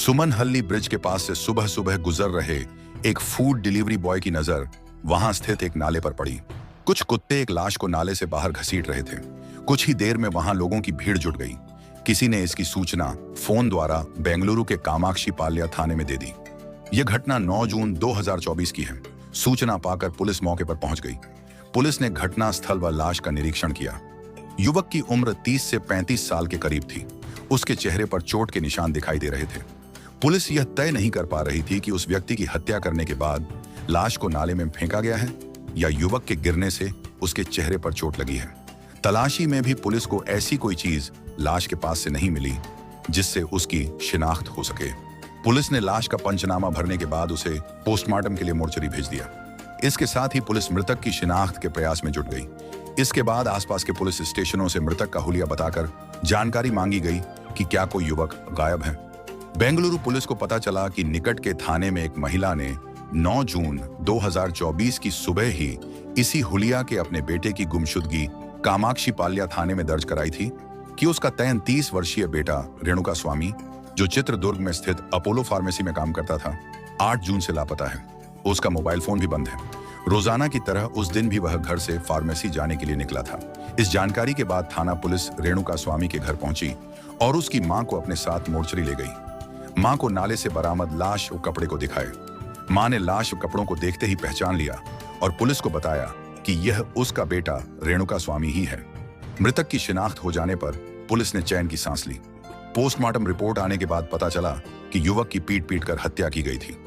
Sumanahalli bridge के पास से सुबह सुबह गुजर रहे एक फूड डिलीवरी बॉय की नजर वहां स्थित एक नाले पर पड़ी। कुछ कुत्ते एक लाश को नाले से बाहर घसीट रहे थे। कुछ ही देर में वहां लोगों की भीड़ जुट गई। किसी ने इसकी सूचना फोन द्वारा बेंगलुरु के कामाक्षी पाल्या थाने में दे दी। यह घटना 9 जून 2024 की है। सूचना पाकर पुलिस मौके पर पहुंच गई। पुलिस ने घटना स्थल व लाश का निरीक्षण किया। युवक की उम्र 30 से 35 साल के करीब थी। उसके चेहरे पर चोट के निशान दिखाई दे रहे थे। पुलिस यह तय नहीं कर पा रही थी कि उस व्यक्ति की हत्या करने के बाद लाश को नाले में फेंका गया है या युवक के गिरने से उसके चेहरे पर चोट लगी है। तलाशी में भी पुलिस को ऐसी कोई चीज लाश के पास से नहीं मिली जिससे उसकी शिनाख्त हो सके। पुलिस ने लाश का पंचनामा भरने के बाद उसे पोस्टमार्टम के लिए मोर्चरी भेज दिया। इसके साथ ही पुलिस मृतक की शिनाख्त के प्रयास में जुट गई। इसके बाद आसपास के पुलिस स्टेशनों से मृतक का हुलिया बताकर जानकारी मांगी गई कि क्या कोई युवक गायब है। बेंगलुरु पुलिस को पता चला कि निकट के थाने में एक महिला ने 9 जून 2024 की सुबह ही इसी हुलिया के अपने बेटे की गुमशुदगी कामाक्षी पाल्या थाने में दर्ज कराई थी कि उसका 33 वर्षीय बेटा रेणुका स्वामी, जो चित्रदुर्ग में स्थित अपोलो फार्मेसी में काम करता था, 8 जून से लापता है। उसका मोबाइल फोन भी बंद है। रोजाना की तरह उस दिन भी वह घर से फार्मेसी जाने के लिए निकला था। इस जानकारी के बाद थाना पुलिस रेणुका स्वामी के घर पहुंची और उसकी मां को अपने साथ मोर्चरी ले गई। मां को नाले से बरामद लाश और कपड़े को दिखाए। मां ने लाश और कपड़ों को देखते ही पहचान लिया और पुलिस को बताया कि यह उसका बेटा रेणुका स्वामी ही है। मृतक की शिनाख्त हो जाने पर पुलिस ने चैन की सांस ली। पोस्टमार्टम रिपोर्ट आने के बाद पता चला कि युवक की पीट कर हत्या की गई थी।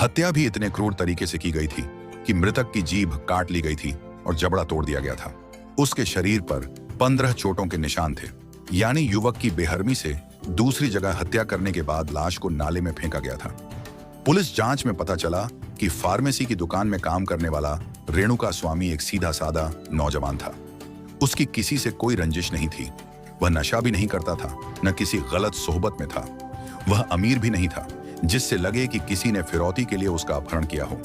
हत्या भी इतने क्रूर तरीके से की गई थी कि मृतक की जीभ काट ली गई थी और जबड़ा तोड़ दिया गया था। उसके शरीर पर 15 चोटों के निशान थे। यानी युवक की बेहरमी से दूसरी जगह हत्या करने के बाद लाश को नाले में फेंका गया था। पुलिस जांच में पता चला कि फार्मेसी की दुकान में काम करने वाला रेणुका स्वामी एक सीधा सादा नौजवान था। उसकी किसी से कोई रंजिश नहीं थी। वह नशा भी नहीं करता था, न किसी गलत सोहबत में था। वह अमीर भी नहीं था जिससे लगे कि किसी ने फिरौती के लिए उसका अपहरण किया हो।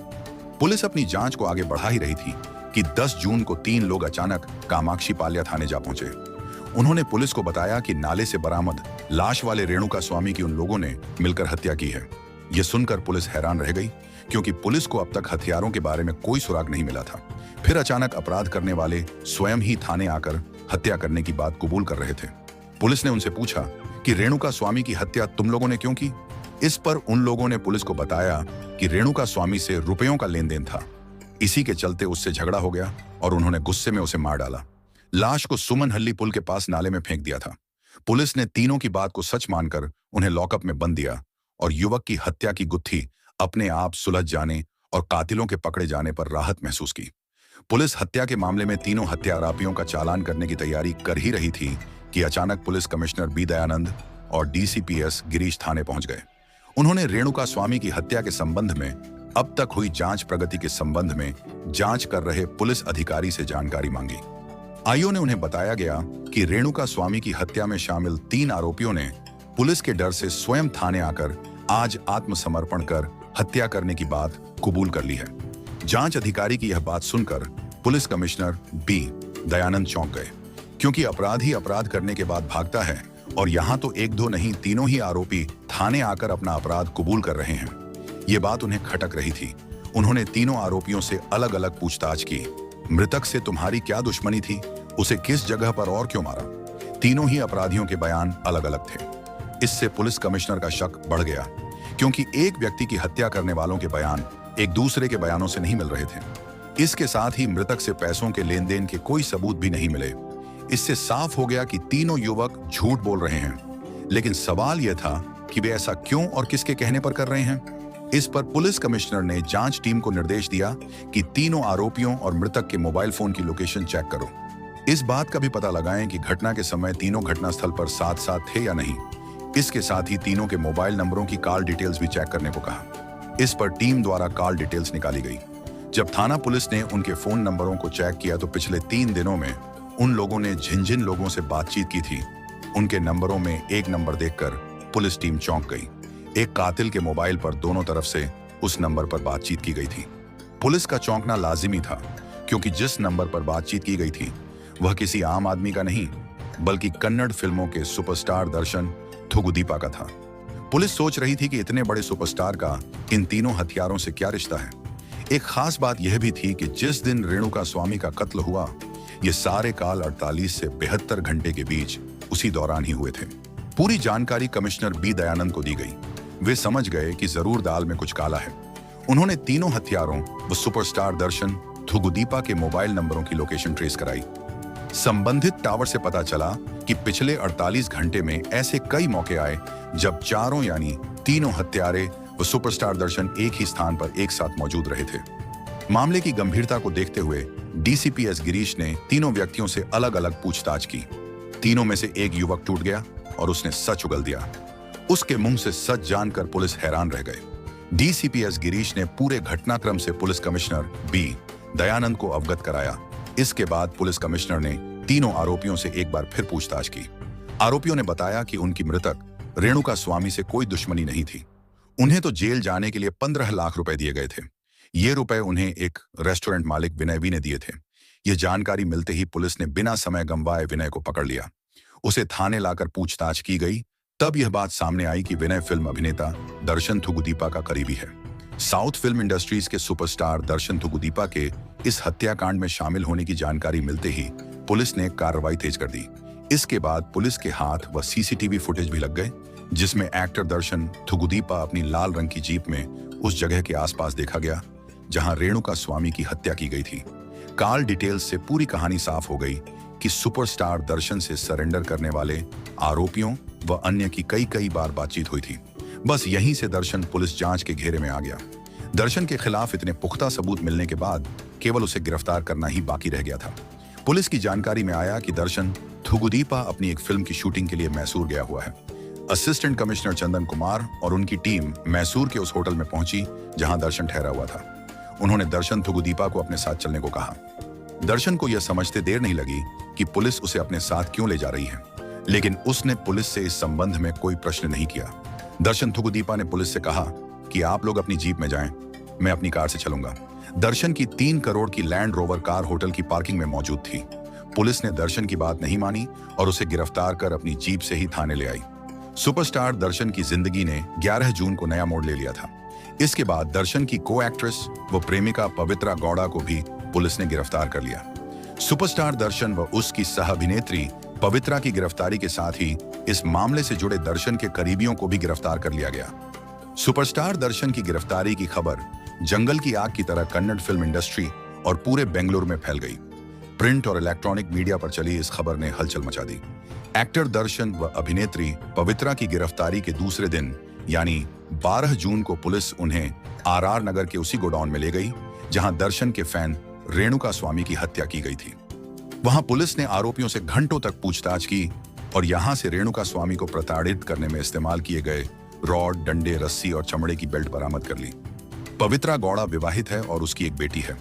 पुलिस अपनी जांच को आगे बढ़ा ही रही थी कि 10 जून को 3 लोग अचानक कामाक्षी पाल्या थाने जा पहुंचे। उन्होंने पुलिस को बताया कि नाले से बरामद लाश वाले रेणुका स्वामी की उन लोगों ने मिलकर हत्या की है। यह सुनकर पुलिस हैरान रह गई, क्योंकि पुलिस को अब तक हथियारों के बारे में कोई सुराग नहीं मिला था। फिर अचानक अपराध करने वाले स्वयं ही थाने आकर हत्या करने की बात कबूल कर रहे थे। पुलिस ने उनसे पूछा कि रेणुका स्वामी की हत्या तुम लोगों ने क्यों की? इस पर उन लोगों ने पुलिस को बताया कि रेणुका स्वामी से रुपयों का लेन देन था। इसी के चलते उससे झगड़ा हो गया और उन्होंने गुस्से में उसे मार डाला। लाश को सुमनहल्ली पुल के पास नाले में फेंक दिया था। पुलिस ने तीनों की बात को सच मानकर उन्हें लॉकअप में बंद दिया और युवक की हत्या की गुत्थी अपने आप सुलझ जाने और कातिलों के पकड़े जाने पर राहत महसूस की। पुलिस हत्या के मामले में तीनों हत्या आरोपियों का चालान करने की तैयारी कर ही रही थी कि अचानक पुलिस कमिश्नर बी दयानंद और डीसीपीएस गिरीश थाने पहुंच गए। उन्होंने रेणुका स्वामी की हत्या के संबंध में अब तक हुई जांच प्रगति के संबंध में जांच कर रहे पुलिस अधिकारी से जानकारी मांगी। आईओ ने उन्हें बताया गया कि रेणुका स्वामी की हत्या में शामिल 3 आरोपियों ने पुलिस के डर से स्वयं थाने आकर आज आत्मसमर्पण कर हत्या करने की बात कबूल कर ली है। जांच अधिकारी की यह बात सुनकर पुलिस कमिश्नर बी दयानंद चौंक गए, क्योंकि अपराधी अपराध करने के बाद भागता है और यहाँ तो 1-2 नहीं, तीनों ही आरोपी थाने आकर अपना अपराध कबूल कर रहे हैं। ये बात उन्हें खटक रही थी। उन्होंने तीनों आरोपियों से अलग अलग पूछताछ की। मृतक से तुम्हारी क्या दुश्मनी थी? उसे किस जगह पर और क्यों मारा? तीनों ही अपराधियों के बयान अलग अलग थे। इससे पुलिस कमिश्नर का शक बढ़ गया, क्योंकि एक व्यक्ति की हत्या करने वालों के बयान एक दूसरे के बयानों से नहीं मिल रहे थे। इसके साथ ही मृतक से पैसों के लेन देन के कोई सबूत भी नहीं मिले। इससे साफ हो गया कि तीनों युवक झूठ बोल रहे हैं। लेकिन सवाल यह था कि वे ऐसा क्यों और किसके कहने पर कर रहे हैं। इस पर पुलिस कमिश्नर ने जांच टीम को निर्देश दिया कि तीनों आरोपियों और मृतक के मोबाइल फोन की लोकेशन चेक करो। इस बात का भी पता लगाएं कि घटना के समय तीनों घटनास्थल पर साथ साथ थे या नहीं। इसके साथ ही तीनों के मोबाइल नंबरों की कॉल डिटेल्स भी चेक करने को कहा। इस पर टीम द्वारा कॉल डिटेल्स निकाली गई। जब थाना पुलिस ने उनके फोन नंबरों को चेक किया तो पिछले 3 दिनों में उन लोगों ने जिन लोगों से बातचीत की थी, उनके नंबरों में एक नंबर देखकर पुलिस टीम चौंक गई। एक कातिल के मोबाइल पर दोनों तरफ से उस नंबर पर बातचीत की गई थी। पुलिस का चौंकना लाजिमी था, क्योंकि जिस नंबर पर बातचीत की गई थी वह किसी आम आदमी का नहीं, बल्कि कन्नड़ फिल्मों के सुपरस्टार दर्शन थुगुदीपा का था। पुलिस सोच रही थी कि इतने बड़े सुपरस्टार का इन तीनों हथियारों से क्या रिश्ता है। एक खास बात यह भी थी कि जिस दिन रेणुका स्वामी का कत्ल हुआ, ये सारे काल 48 से 72 घंटे के बीच उसी दौरान ही हुए थे। पूरी जानकारी कमिश्नर बी दयानंद को दी गई। वे समझ गए कि जरूर दाल में कुछ काला है। उन्होंने तीनों हथियारों व सुपरस्टार दर्शन थुगुदीपा के मोबाइल नंबरों की लोकेशन ट्रेस कराई। संबंधित टावर से पता चला कि पिछले 48 घंटे में ऐसे कई मौके आए जब चारों यानी तीनों हत्यारे व सुपरस्टार दर्शन एक ही स्थान पर एक साथ मौजूद रहे थे। मामले की गंभीरता को देखते हुए डीसीपी एस गिरीश ने तीनों व्यक्तियों से अलग अलग पूछताछ की। तीनों में से एक युवक टूट गया और उसने सच उगल दिया। उसके मुंह से सच जानकर पुलिस हैरान रह गए। डीसीपी एस गिरीश ने पूरे घटनाक्रम से पुलिस कमिश्नर बी दयानंद को अवगत कराया। इसके बाद पुलिस कमिश्नर ने तीनों आरोपियों से एक बार फिर पूछताछ की। आरोपियों ने बताया कि उनकी मृतक रेणुका स्वामी से कोई दुश्मनी नहीं थी। उन्हें तो जेल जाने के लिए 15 लाख रुपए दिए गए थे। ये रुपए उन्हें एक रेस्टोरेंट मालिक विनय वी ने दिए थे। यह जानकारी मिलते ही पुलिस ने बिना समय गंवाए विनय को पकड़ लिया। उसे थाने लाकर पूछताछ की गई। तब यह बात सामने आई कि विनय फिल्म अभिनेता दर्शन थुगुदीपा का करीबी है। साउथ फिल्म इंडस्ट्रीज के सुपरस्टार दर्शन थुगुदीपा के इस हत्याकांड में शामिल होने की जानकारी मिलते ही पुलिस ने कार्रवाई तेज कर दी। इसके बाद पुलिस के हाथ व सीसीटीवी फुटेज भी लग गए, जिसमें एक्टर दर्शन थुगुदीपा अपनी लाल रंग की जीप में उस जगह के आसपास देखा गया जहां रेणुका स्वामी की हत्या की गई थी। कॉल डिटेल्स से पूरी कहानी साफ हो गई कि सुपरस्टार दर्शन से सरेंडर करने वाले आरोपियों व अन्य की कई बार बातचीत हुई थी। बस यहीं से दर्शन पुलिस जांच के घेरे में आ गया। दर्शन के खिलाफ इतने पुख्ता सबूत मिलने के बाद केवल उसे गिरफ्तार करना ही बाकी रह गया था। पुलिस की जानकारी में आया कि दर्शन थुगुदीपा अपनी एक फिल्म की शूटिंग के लिए मैसूर गया हुआ है। असिस्टेंट कमिश्नर चंदन कुमार और उनकी टीम मैसूर के उस होटल में पहुंची जहां दर्शन ठहरा हुआ था। उन्होंने दर्शन थुगुदीपा को अपने साथ चलने को कहा। दर्शन को यह समझते देर नहीं लगी कि पुलिस उसे अपने साथ क्यों ले जा रही है, लेकिन उसने पुलिस से इस संबंध में कोई प्रश्न नहीं किया। दर्शन थुगुदीपा ने पुलिस से कहा कि आप लोग अपनी जीप में जाएं, मैं अपनी कार से चलूंगा। दर्शन की 3 करोड़ की लैंड रोवर कार होटल की पार्किंग में मौजूद थी। पुलिस ने दर्शन की बात नहीं मानी और उसे गिरफ्तार कर अपनी जीप से ही थाने ले आई। सुपरस्टार दर्शन की जिंदगी ने 11 जून को नया मोड़ ले लिया था। इसके बाद दर्शन की को एक्ट्रेस व प्रेमिका पवित्रा गौड़ा को भी पुलिस ने गिरफ्तार कर लिया। सुपरस्टार दर्शन व उसकी सह अभिनेत्री पवित्रा की गिरफ्तारी के साथ ही इस मामले से जुड़े दर्शन के करीबियों को भी गिरफ्तार कर लिया गया। सुपरस्टार दर्शन की गिरफ्तारी की खबर जंगल की आग की तरह कन्नड़ फिल्म इंडस्ट्री और पूरे बेंगलुरु में फैल गई। प्रिंट और इलेक्ट्रॉनिक मीडिया पर चली इस खबर ने हलचल मचा दी। एक्टर दर्शन व अभिनेत्री पवित्रा की गिरफ्तारी के दूसरे दिन यानी 12 जून को पुलिस उन्हें आरआर नगर के उसी गोडाउन में ले गई जहां दर्शन के फैन रेणुका स्वामी की हत्या की गई थी। वहां पुलिस ने आरोपियों से घंटों तक पूछताछ की और यहां से रेणुका स्वामी को प्रताड़ित करने में इस्तेमाल किए गए रॉड, डंडे, रस्सी और चमड़े की बेल्ट बरामद कर ली। पवित्रा गौड़ा विवाहित है और उसकी एक बेटी है।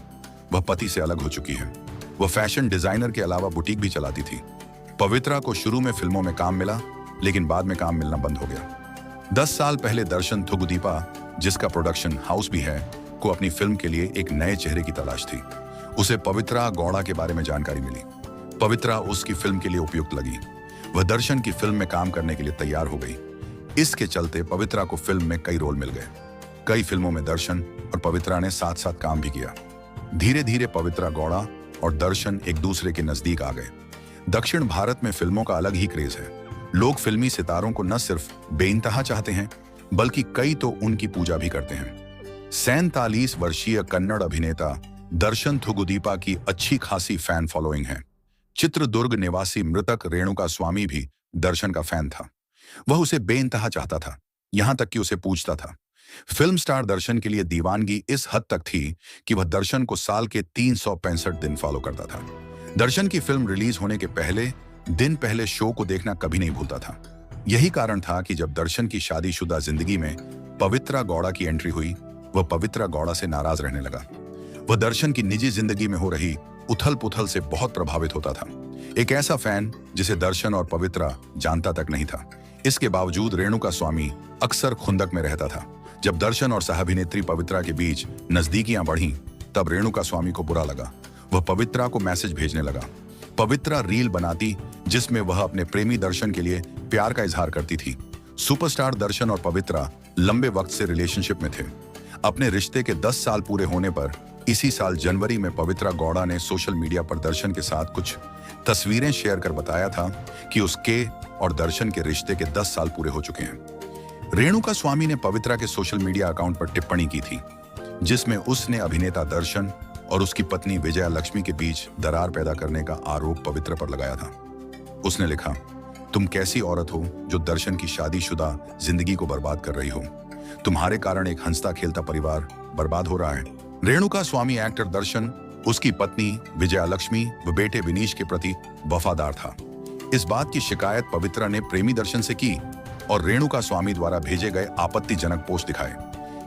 वह पति से अलग हो चुकी है। वह फैशन डिजाइनर के अलावा बुटीक भी चलाती थी। पवित्रा को शुरू में फिल्मों में काम मिला, लेकिन बाद में काम मिलना बंद हो गया। 10 साल पहले दर्शन थुगुदीपा, जिसका प्रोडक्शन हाउस भी है, को अपनी फिल्म के लिए एक नए चेहरे की तलाश थी। उसे पवित्रा गौड़ा के बारे में जानकारी मिली। पवित्रा उसकी फिल्म के लिए उपयुक्त लगी। वह दर्शन की फिल्म में काम करने के लिए तैयार हो गई। इसके चलते पवित्रा को फिल्म में कई रोल मिल गए। कई फिल्मों में दर्शन और पवित्रा ने साथ साथ काम भी किया। धीरे धीरे पवित्रा गौड़ा और दर्शन एक दूसरे के नजदीक आ गए। दक्षिण भारत में फिल्मों का अलग ही क्रेज है। लोग फिल्मी सितारों को न सिर्फ बेइंतहा चाहते हैं, बल्कि कई तो उनकी पूजा भी करते हैं। 47 वर्षीय कन्नड़ अभिनेता दर्शन थुगुदीपा की अच्छी खासी फैन फॉलोइंग है। चित्रदुर्ग निवासी मृतक रेणुका स्वामी भी दर्शन का फैन था। वह उसे बेइंतहा चाहता था, यहां तक कि उसे पूछता था। फिल्म स्टार दर्शन के लिए दीवानगी इस हद तक थी कि वह दर्शन को साल के 365 दिन फॉलो करता था। दर्शन की फिल्म रिलीज होने के पहले शो को देखना कभी नहीं भूलता था। यही कारण था कि जब दर्शन की शादीशुदा जिंदगी में पवित्रा गौड़ा की एंट्री हुई, वह पवित्रा गौड़ा से नाराज रहने लगा। वह दर्शन की निजी जिंदगी में हो रही उथल पुथल से बहुत प्रभावित होता था। एक ऐसा फैन जिसे दर्शन और पवित्रा जानता तक नहीं था। इसके बावजूद रेणुका स्वामी अक्सर खुंदक में रहता था। जब दर्शन और सह-अभिनेत्री पवित्रा के बीच नजदीकियां बढ़ीं, तब रेणुका स्वामी को बुरा लगा। वह पवित्रा को मैसेज भेजने लगा। पवित्रा रील बनाती जिसमें वह अपने प्रेमी दर्शन के लिए प्यार का इजहार करती थी। सुपरस्टार दर्शन और पवित्रा लंबे वक्त से रिलेशनशिप में थे। अपने रिश्ते के 10 साल पूरे होने पर इसी साल जनवरी में पवित्रा गौड़ा ने सोशल मीडिया पर दर्शन के साथ कुछ तस्वीरें शेयर कर बताया था कि उसके और दर्शन के रिश्ते के 10 साल पूरे हो चुके हैं। रेणुका स्वामी ने पवित्रा के सोशल मीडिया अकाउंट पर टिप्पणी की थी, जिसमें उसने अभिनेता दर्शन और उसकी पत्नी विजया लक्ष्मी के बीच दरार पैदा करने का आरोप पवित्रा पर लगाया था। उसने लिखा, तुम कैसी औरत हो जो दर्शन की शादीशुदा जिंदगी को बर्बाद कर रही हो। तुम्हारे कारण एक हंसता खेलता परिवार बर्बाद हो रहा है। रेणुका स्वामी एक्टर दर्शन, उसकी पत्नी विजया लक्ष्मी व बेटे विनीश के प्रति वफादार था। इस बात की शिकायत पवित्रा ने प्रेमी दर्शन से की और रेणुका स्वामी द्वारा भेजे गए आपत्तिजनक पोस्ट दिखाए।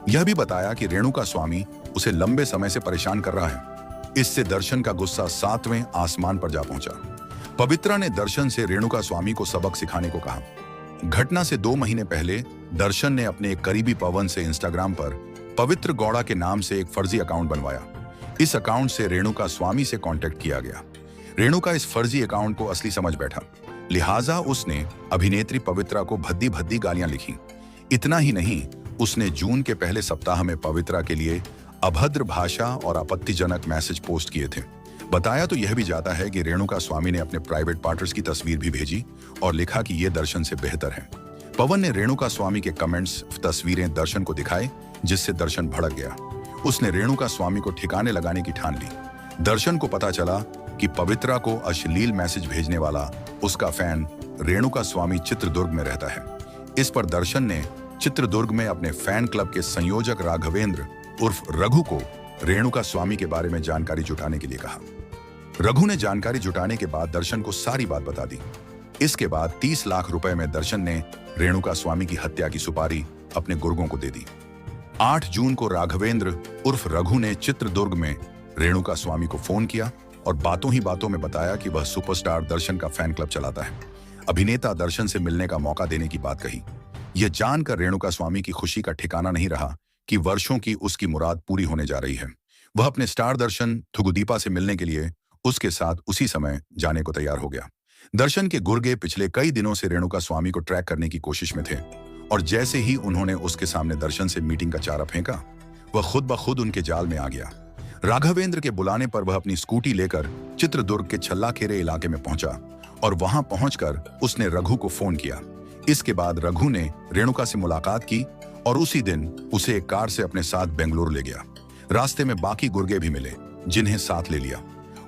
यह भी बताया कि रेणुका स्वामी उसे लंबे समय से परेशान कर रहा है। इससे दर्शन का गुस्सा 7वें आसमान पर जा पहुंचा। पवित्रा ने दर्शन से रेणुका स्वामी को सबक सिखाने को कहा। घटना से 2 महीने पहले दर्शन ने अपने एक करीबी पवन से इंस्टाग्राम पर पवित्र गौड़ा के नाम से एक फर्जी अकाउंट बनवाया। इस अकाउंट से रेणुका स्वामी से कांटेक्ट किया गया। रेणुका इस फर्जी अकाउंट को असली समझ बैठा, लिहाजा उसने अभिनेत्री पवित्रा को भद्दी भद्दी गालियां लिखी। इतना ही नहीं, उसने जून के पहले सप्ताह में पवित्रा के लिए अभद्र भाषा और आपत्तिजनक मैसेज पोस्ट किए थे। बताया तो यह भी जाता है कि रेणुका स्वामी ने अपने प्राइवेट पार्टनर्स की तस्वीर भी भेजी और लिखा कि यह दर्शन से बेहतर है। पवन ने रेणुका स्वामी के कमेंट्स, तस्वीरें दर्शन को दिखाए, जिससे दर्शन भड़क गया। उसने रेणुका स्वामी को ठिकाने लगाने की ठान ली। दर्शन को पता चला कि पवित्रा को अश्लील मैसेज भेजने वाला उसका फैन रेणुका स्वामी चित्रदुर्ग में रहता है। इस पर दर्शन ने चित्रदुर्ग में अपने फैन क्लब के संयोजक राघवेंद्र उर्फ रघु को रेणुका स्वामी के बारे में जानकारी जुटाने के लिए कहा। रघु ने जानकारी जुटाने के बाद दर्शन को सारी बात बता दी। इसके बाद 30 लाख रुपए में दर्शन ने रेणुका स्वामी की हत्या की सुपारी अपने गुर्गों को दे दी। 8 जून को राघवेंद्र उर्फ रघु ने चित्रदुर्ग में रेणुका स्वामी को फोन किया और बातों ही बातों में बताया कि वह सुपरस्टार दर्शन का फैन क्लब चलाता है। अभिनेता दर्शन से मिलने का मौका देने की बात कही। यह जानकर रेणुका स्वामी की खुशी का ठिकाना नहीं रहा कि वर्षों की उसकी मुराद पूरी होने जा रही है। वह अपने स्टार दर्शन थुगुदीपा से मिलने के लिए उसके साथ उसी समय जाने को तैयार हो गया। दर्शन के गुर्गे पिछले कई दिनों से रेणुका स्वामी को ट्रैक करने की कोशिश में थे और जैसे ही उन्होंने उसके सामने दर्शन से मीटिंग का चारा फेंका, वह खुद ब खुद उनके जाल में आ गया। राघवेंद्र के बुलाने पर वह अपनी स्कूटी लेकर चित्रदुर्ग के छल्लाखेरे इलाके में पहुंचा और वहां पहुंचकर उसने रघु को फोन किया। इसके बाद रघु ने रेणुका से मुलाकात की और उसी दिन उसे एक कार से अपने साथ बेंगलुरु ले गया। रास्ते में बाकी गुर्गे भी मिले, जिन्हें साथ ले लिया।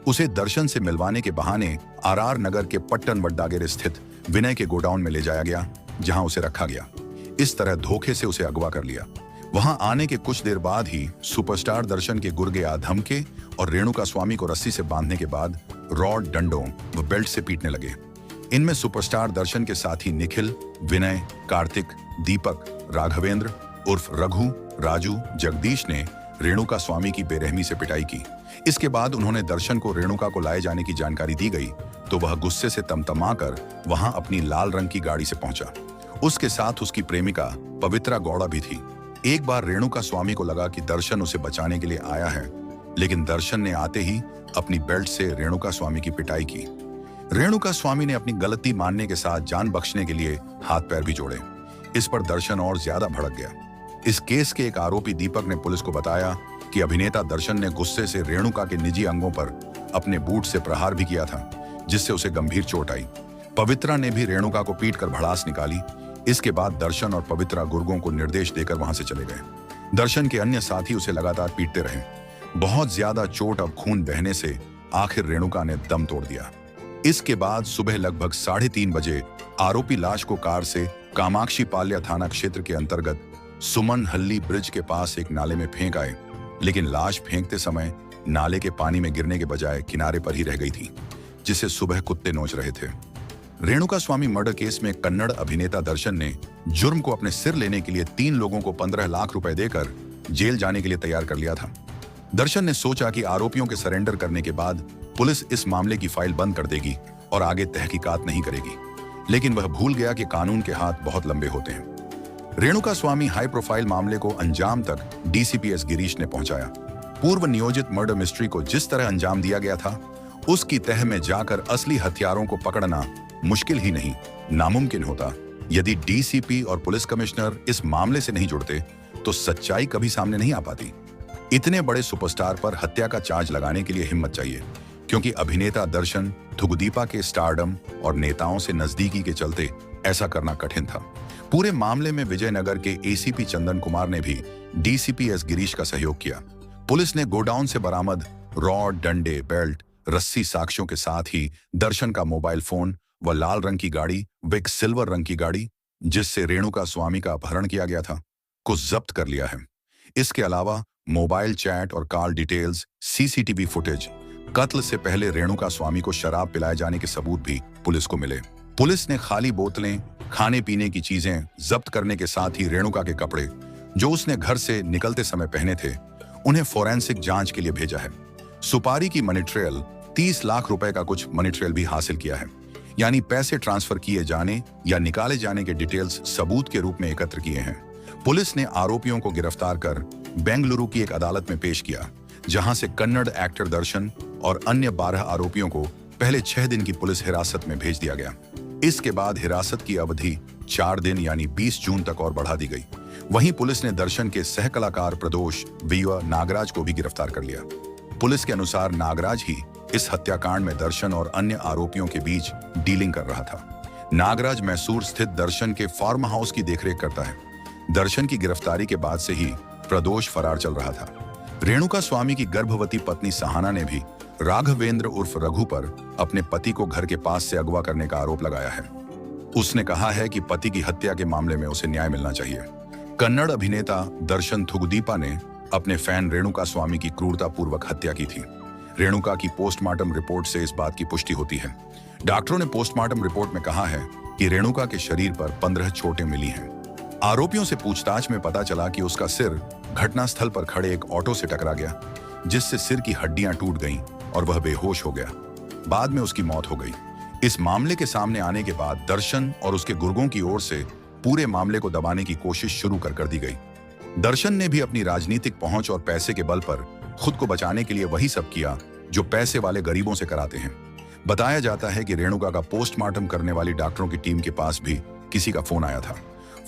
उसे दर्शन से मिलवाने के बहाने आरआर नगर के पट्टन वड्डागेरे स्थित विनय के गोडाउन में ले जाया गया, जहां उसे रखा गया। इस तरह धोखे से उसे अगवा कर लिया। वहां आने के कुछ देर बाद ही सुपरस्टार दर्शन के गुर्गे आ धमके और रेणुका स्वामी को रस्सी से बांधने के बाद रॉड, डंडों व बेल्ट से पीटने लगे। इनमें सुपरस्टार दर्शन के साथी निखिल, विनय, कार्तिक, दीपक, राघवेंद्र उर्फ रघु, राजू, जगदीश ने रेणुका स्वामी की बेरहमी से पिटाई की। इसके बाद उन्होंने दर्शन को रेणुका को लाए जाने की जानकारी दी गई तो वह गुस्से से तमतमाकर वहां अपनी लाल रंग की गाड़ी से पहुंचा। उसके साथ उसकी प्रेमिका पवित्रा गौड़ा भी थी। एक बार रेणुका स्वामी को लगा कि दर्शन उसे बचाने के लिए आया है, लेकिन दर्शन ने आते ही अपनी बेल्ट से रेणुका स्वामी की पिटाई की। रेणुका स्वामी ने अपनी गलती मानने के साथ जान बख्शने के लिए हाथ पैर भी जोड़े। इस पर दर्शन और ज्यादा भड़क गया। इस केस के एक आरोपी दीपक ने पुलिस को बताया कि अभिनेता दर्शन ने गुस्से से रेणुका के निजी अंगों पर अपने बूट से प्रहार भी किया था, जिससे उसे गंभीर चोट आई। पवित्रा ने भी रेणुका को पीटकर भड़ास निकाली। इसके बाद दर्शन और पवित्रा गुर्गों को निर्देश देकर वहां से चले गए। दर्शन के अन्य साथी उसे लगातार पीटते रहे। बहुत ज्यादा चोट और खून बहने से आखिर रेणुका ने दम तोड़ दिया। इसके बाद सुबह लगभग 3:30 बजे आरोपी लाश को कार से कामाक्षी पाल्या थाना क्षेत्र के अंतर्गत सुमन हल्ली ब्रिज के पास एक नाले में फेंक आए, लेकिन लाश फेंकते समय नाले के पानी में गिरने के बजाय किनारे पर ही रह गई थी, जिसे सुबह कुत्ते नोच रहे थे। रेणुका स्वामी मर्डर केस में कन्नड़ अभिनेता दर्शन ने जुर्म को अपने सिर लेने के लिए 3 लोगों को 15 लाख रुपए देकर जेल जाने के लिए तैयार कर लिया था। दर्शन ने सोचा कि आरोपियों के सरेंडर करने के बाद पुलिस इस मामले की फाइल बंद कर देगी और आगे तहकीकात नहीं करेगी, लेकिन वह भूल गया कि कानून के हाथ बहुत लंबे होते हैं। रेणुका स्वामी हाई प्रोफाइल मामले को अंजाम तक डीसीपीएस गिरीश ने पहुंचाया। पूर्व नियोजित मर्डर मिस्ट्री को जिस तरह अंजाम दिया गया था, उसकी तह में जाकर असली हथियारों को पकड़ना मुश्किल ही नहीं, नामुमकिन होता। यदि डीसीपी और पुलिस कमिश्नर इस मामले से नहीं जुड़ते तो सच्चाई कभी सामने नहीं आ पाती। इतने बड़े सुपरस्टार पर हत्या का चार्ज लगाने के लिए हिम्मत चाहिए, क्योंकि अभिनेता दर्शन थुगुदीपा के स्टारडम और नेताओं से नजदीकी के चलते ऐसा करना कठिन था। पूरे मामले में विजयनगर के एसीपी चंदन कुमार ने भी डीसीपी एस गिरीश का सहयोग किया। पुलिस ने गोडाउन से बरामद रॉड, डंडे, बेल्ट, रस्सी साक्ष्यों के साथ ही दर्शन का मोबाइल फोन व लाल रंग की गाड़ी व एक सिल्वर रंग की गाड़ी जिससे रेणुका स्वामी का अपहरण किया गया था को जब्त कर लिया है। इसके अलावा मोबाइल चैट और कॉल डिटेल्स, सीसीटीवी फुटेज, कत्ल से पहले रेणुका स्वामी को शराब पिलाए जाने के सबूत भी पुलिस को मिले। पुलिस ने खाली बोतलें, खाने पीने की चीजें जब्त करने के साथ ही रेणुका के कपड़े जो उसने घर से निकलते समय पहने थे उन्हें फोरेंसिक जांच के लिए भेजा है। सुपारी की मनी ट्रेल 30 लाख रुपए का कुछ मनी ट्रेल भी हासिल किया है, यानी पैसे ट्रांसफर किए जाने या निकाले जाने के डिटेल्स सबूत के रूप में एकत्र किए हैं। पुलिस ने आरोपियों को गिरफ्तार कर बेंगलुरु की एक अदालत में पेश किया, जहां से कन्नड़ एक्टर दर्शन और अन्य 12 आरोपियों को पहले 6 दिन की पुलिस हिरासत में भेज दिया गया। इसके बाद हिरासत की अवधि 4 दिन यानी 20 जून तक और बढ़ा दी गई। वहीं पुलिस ने दर्शन के सह कलाकार प्रदोष व नागराज को भी गिरफ्तार कर लिया। पुलिस के अनुसार नागराज ही इस हत्याकांड में दर्शन और अन्य आरोपियों के बीच डीलिंग कर रहा था। नागराज मैसूर स्थित दर्शन के फार्म हाउस की देखरेख करता है। दर्शन की गिरफ्तारी के बाद से ही प्रदोष फरार चल रहा था। रेणुका स्वामी की गर्भवती पत्नी सहाना ने भी राघवेंद्र उर्फ रघु पर अपने पति को घर के पास से अगवा करने का आरोप लगाया है। उसने कहा है कि पति की हत्या के मामले में उसे न्याय मिलना चाहिए। कन्नड़ अभिनेता दर्शन थुगुदीपा ने अपने फैन रेणुका स्वामी की क्रूरतापूर्वक हत्या की थी। रेणुका की पोस्टमार्टम रिपोर्ट से इस बात की पुष्टि होती है। डॉक्टरों ने पोस्टमार्टम रिपोर्ट में कहा है कि रेणुका के शरीर पर 15 चोटें मिली हैं। आरोपियों से पूछताछ में पता चला कि उसका सिर घटनास्थल पर खड़े एक ऑटो से टकरा गया, जिससे सिर की हड्डियां टूट गईं और वह बेहोश हो गया। बाद में उसकी मौत हो गई। इस मामले के सामने आने के बाद दर्शन और उसके गुर्गों की ओर से पूरे मामले को दबाने की कोशिश शुरू कर दी गई। दर्शन ने भी अपनी राजनीतिक पहुंच और पैसे के बल पर खुद को बचाने के लिए वही सब किया जो पैसे वाले गरीबों से कराते हैं। बताया जाता है कि रेणुका का पोस्टमार्टम करने वाली डॉक्टरों की टीम के पास भी किसी का फोन आया था।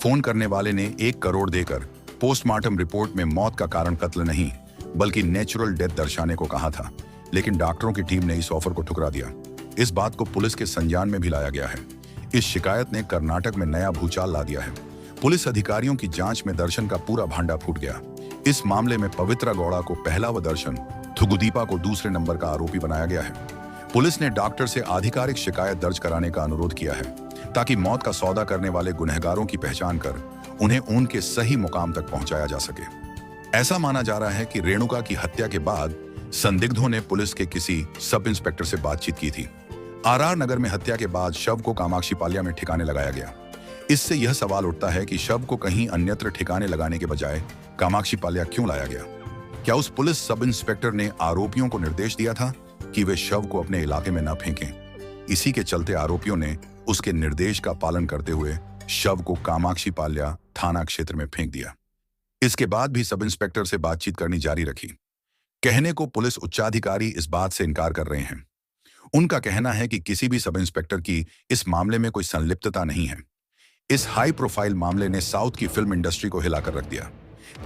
फोन करने वाले ने 1 करोड़ देकर पोस्टमार्टम रिपोर्ट में मौत का कारण कत्ल नहीं बल्कि नेचुरल डेथ दर्शाने को कहा था, लेकिन डॉक्टरों की टीम ने इस ऑफर को ठुकरा दिया। इस बात को पुलिस के संज्ञान में भी लाया गया है। इस शिकायत ने कर्नाटक में नया भूचाल ला दिया है। पुलिस अधिकारियों की जांच में दर्शन का पूरा भांडा फूट गया। इस मामले में पवित्रा गौड़ा को पहला व दर्शन थुगुदीपा को दूसरे नंबर का आरोपी बनाया गया है। पुलिस ने डॉक्टर से आधिकारिक शिकायत दर्ज कराने का अनुरोध किया है, ताकि मौत का सौदा करने वाले गुनहगारों की पहचान कर उन्हें उनके सही मुकाम तक पहुंचाया जा सके। ऐसा माना जा रहा है कि रेणुका की हत्या के बाद संदिग्धों ने पुलिस के किसी सब इंस्पेक्टर से बातचीत की थी। आरआर नगर में हत्या के बाद शव को कामाक्षी पाल्या में ठिकाने लगाया गया। इससे यह सवाल उठता है कि शव को कहीं अन्यत्र ठिकाने लगाने के बजाय कामाक्षी पाल्या क्यों लाया गया? क्या उस पुलिस सब इंस्पेक्टर ने आरोपियों को निर्देश दिया था कि वे शव को अपने इलाके में न फेंकें? इसी के चलते आरोपियों ने उसके निर्देश का पालन करते हुए शव को कामाक्षी पाल्या थाना क्षेत्र में फेंक दिया। इसके बाद भी सब इंस्पेक्टर से बातचीत करनी जारी रखी। कहने को पुलिस उच्चाधिकारी इस बात से इनकार कर रहे हैं। उनका कहना है कि किसी भी सब इंस्पेक्टर की इस मामले में कोई संलिप्तता नहीं है। इस हाई प्रोफाइल मामले ने साउथ की फिल्म इंडस्ट्री को हिलाकर रख दिया।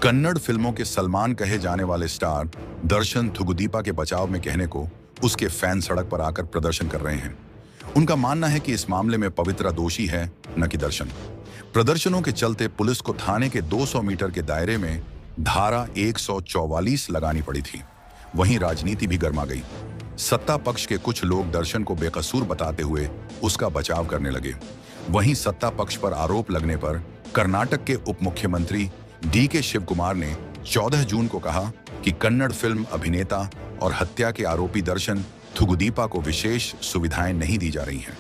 कन्नड़ फिल्मों के सलमान कहे जाने वाले स्टार दर्शन थुगुदीपा के बचाव में कहने को उसके फैन सड़क पर आकर प्रदर्शन कर रहे हैं। उनका मानना है कि इस मामले में पवित्रा दोषी है, न कि दर्शन। प्रदर्शनों के चलते पुलिस को थाने के 200 मीटर के दायरे में धारा 144 लगानी पड़ी थी। वहीं राजनीति भी गर्मा गई। सत्ता पक्ष के कुछ लोग दर्शन को बेकसूर बताते हुए उसका बचाव करने लगे। वहीं सत्ता पक्ष पर आरोप लगने पर कर्नाटक के उप मुख्यमंत्री डीके शिव कुमार ने 14 जून को कहा कि कन्नड़ फिल्म अभिनेता और हत्या के आरोपी दर्शन थुगुदीपा को विशेष सुविधाएं नहीं दी जा रही हैं।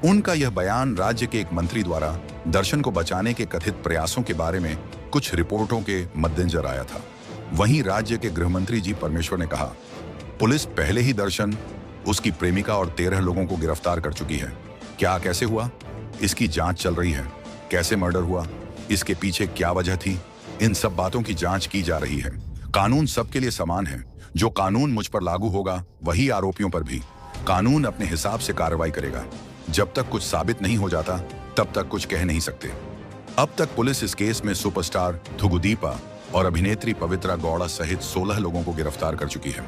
उनका यह बयान राज्य के एक मंत्री द्वारा दर्शन को बचाने के कथित प्रयासों के बारे में कुछ रिपोर्टों के मद्देनजर आया था। वहीं राज्य के गृह मंत्री जी परमेश्वर ने कहा, पुलिस पहले ही दर्शन, उसकी प्रेमिका और 13 लोगों को गिरफ्तार कर चुकी है। क्या, कैसे हुआ? इसकी जांच चल रही है। कैसे मर्डर हुआ? इसके पीछे क्या वजह थी? इन सब बातों की जांच की जा रही है। कानून सबके लिए समान है। जो कानून मुझ पर लागू होगा वही आरोपियों पर भी। कानून अपने हिसाब से कार्रवाई करेगा। जब तक कुछ साबित नहीं हो जाता तब तक कुछ कह नहीं सकते। अब तक पुलिस इस केस में सुपरस्टार थुगुदीपा और अभिनेत्री पवित्रा गौड़ा सहित 16 लोगों को गिरफ्तार कर चुकी है।